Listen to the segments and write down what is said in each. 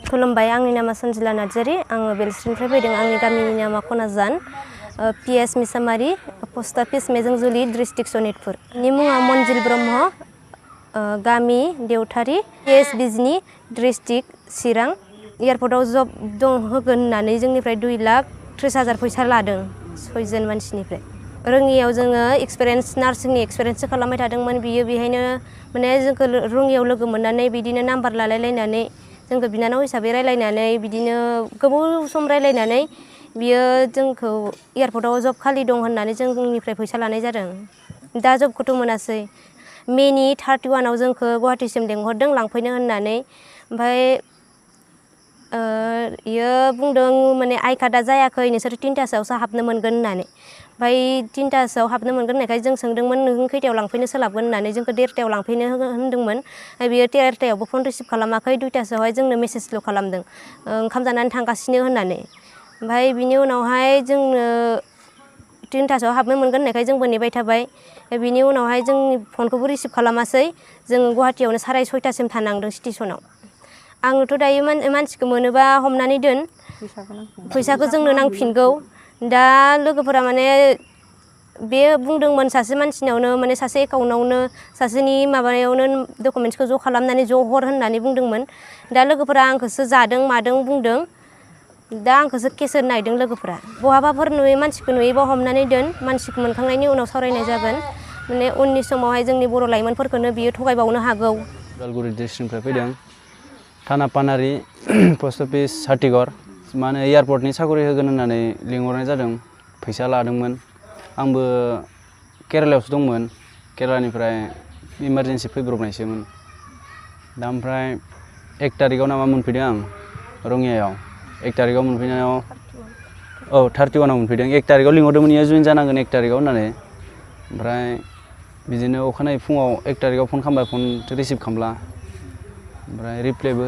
खुलुमबाय, आंनि नामा सन्जिला नार्जारी। आङो बेलस्रिनिफ्राय फैदों। आंनि गामिनि नामा खनाजान, PS Missamari, post office Mejongjuli, district Sonitpur. नि मुङा मनजिल ब्रह्म, गामि देवथारि, PS बिजनी, डिस्ट्रिक्ट चिरां। एयारपर्टआव जब होगोन होननानै जोंनिफ्राय 2,30,000 फैसा लादों 6 जन मानसिनिफ्राय। रोङियाव जोङो नार्सिंनि एक्सपिरियेन्ससो खालामबाय थादोंमोन। बियो बेहायनो माने जोंखौ रोङियाव लोगो मोननानै बिदिनो नाम्बार लालायलायनानै जोंखौ बिनानाव हिसाबै रायलायनानै बिदिनो गोबाव सम रायलायनानै बियो जोंखौ एयारपर्टआव जब खालि दं होननानै जोंनिफ्राय फैसा लानाय जादों। दा जबखौथ' मोनासै। मेनि 31आव जोंखौ गुवाहाटीसिम लेंहरदों लांफैनो होननानै। ओमफ्राय बियो बुंदों माने आइ कार्डआ जायाखै, नोंसोर 3टासोआवसो हाबनो मोनगोन होननानै। ओमफ्राय 3टासोआव हाबनो मोनगोन होननायखाय जों सोंदोंमोन नों खैथायाव लांफैनो सोलाबगोन होननानै। जोंखौ 1:30टायाव लांफैनो होनदोंमोन। बियो 1:30टायावबो फन रिसिभ खालामाखै। 2टासोआवहाय जोंनो मेसेजल' खालामदों ओंखाम जानानै थांगासिनो होननानै। ओमफ्राय बिनि उनावहाय जोंनो 3टासोआव हाबनो मोनगोन होननायखाय जोंबो नेबाय थाबाय। बिनि उनावहाय जोंनि फनखौबो रिसिभ खालामासै। जोङो गुवाहाटीयावनो 6:30टासिम थानांदों स्टेसनाव। आंनोथ' दायो मानसिखौ मोनोबा हमनानै दोन, फैसाखौ जोंनो नांफिनगौ। दा लोगोफोरा माने बे बुंदोंमोन सासे मानसिनावनो माने सासे एकाउन्टआवनो सासेनि माबायावनो डकुमेन्ट्सखौ ज' खालामनानै ज' हर होननानै बुंदोंमोन। दा लोगोफोरा आंखौसो जादों मादों बुंदों। दा आंखौसो केस होनो नागिरदों लोगोफोरा। बहाबाफोर मानसिखौ नुयोबा हमनानै दोन, मानसिखौ मोनखांनायनि उनाव सावरायनाय जागोन। माने उननि समावहाय जोंनि बर' लाइमोनफोरखौनो बियो थगायबावनो हागौ। उदालगुरि डिस्ट्रिक्टनिफ्राय फैदों। थाना पानारि, पस्ट अफिस हाथिगड़। माने एयारपर्टनि साकरि होगोन होननानै लिंहरनाय जादों, फैसा लादोंमोन। आंबो केरालायावसो दंमोन। केरालानिफ्राय इमारजेन्सि फैब्रबनायसोमोन। दा ओमफ्राय 1 तारिखआव नामा मोनफैदों आं रङियायाव। 1 तारिखआव मोनफैनायाव 31आव मोनफैदों। 1 तारिखआव लिंहरदोंमोन इयो जइन जानांगोन 1 तारिखआव होननानै। ओमफ्राय बिदिनो अखानायै फुङाव 1 तारिखआव फन खालामबाय, फन रिसिभ खालामला। ओमफ्राय रिप्लायबो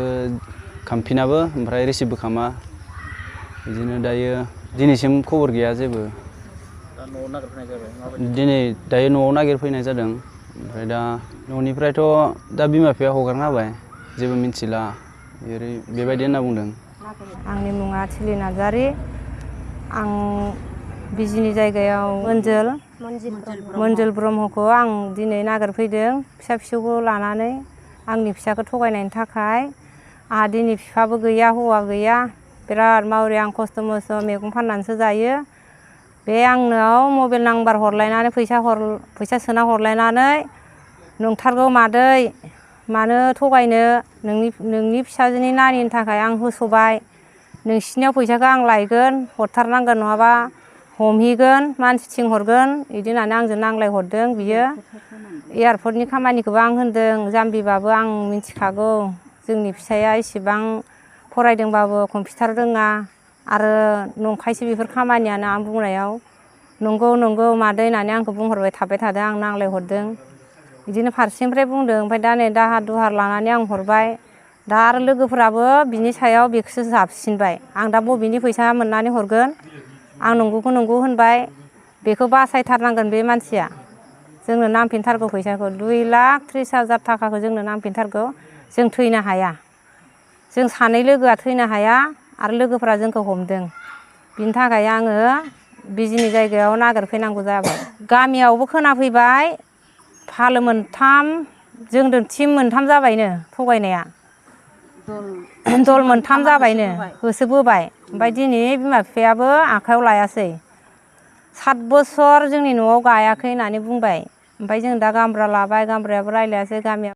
खालामफिनाबो, ओमफ्राय रिसिभबो खालामा। बिदिनो दायो दिनैसिम खबर गैया जेबो। दायो न'आव नागिरफैनाय जादों। ओमफ्राय दा न'निफ्रायथ' दा बिमा बिफाया हगारना होबाय, जेबो मिन्थिला बेबायदि होनना बुंदों। आंनि मुङा थिलि नार्जारी। आं बिजनि जायगायाव मनजिल ब्रह्मखौ आं दिनै नागिरफैदों फिसा फिसौखौ लानानै। आंनि फिसाखौ थगायनायनि थाखाय आंहा दिनै बिफाबो गैया, हौवा गैया। बिराद मावरि, आं खस्थ' मस्थ' मैगं फाननानैसो जायो। बे आंनाव मबाइल नाम्बार हरलायनानै फैसा सोना हरलायनानै नंथारगौ मादै, मानो थगायनो, नोंनि फिसाजोनि नानिनि थाखाय आं होस'बाय। नोंसिनियाव फैसाखौ आं लायगोन, हरथारनांगोन, नङाबा हमहैगोन, मानसि थिंहरगोन, बिदि होननानै आंजों नांलायहरदों बियो। एयारपर्टनि खामानिखौबो आं होनदों, जाम्बिबाबो आं मिथिखागौ जोंनि फिसाया इसेबां फरायदोंबाबो कम्पिउटार रोङा आरो नंखायसो बेफोर खामानियानो आं बुंनायाव। नंगौ मादै होननानै आंखौ बुंहरबाय थाबाय थादों, आं नांलायहरदों। बिदिनो फारसेनिफ्राय बुंदों। ओमफ्राय दा नै दाहार दुहार लानानै आं हरबाय। दा आरो लोगोफोराबो बिनि सायाव बेखौसो जाबसिनबाय। आं दा बबेनि फैसा मोननानै हरगोन? आं नंगौखौ नंगौ होनबाय। बेखौ बासायथारनांगोन बे मानसिया। जोंनो नांफिनथारगौ फैसाखौ। 2,30,000 थाखाखौ जोंनो नांफिनथारगौ। जों थैनो हाया। जों सानै लोगोआ थैनो हाया आरो लोगोफोरा जोंखौ हमदों। बिनि थाखाय आङो बिजनि जायगायाव नागिरफैनांगौ जाबाय। गामियावबो खोनाफैबाय फालो मोनथाम, जोंजों टिम मोनथाम जाबायनो थगायनाया। दल मोनथाम जाबायनो होसोबोबाय। ओमफ्राय दिनै बिमा बिफायाबो आखाइयाव लायासै। 7 बोसोर जोंनि न'आव गायाखै होननानै बुंबाय। ओमफ्राय जों दा गामब्रा लाबाय, गामब्रायाबो रायलायासै। गामियाव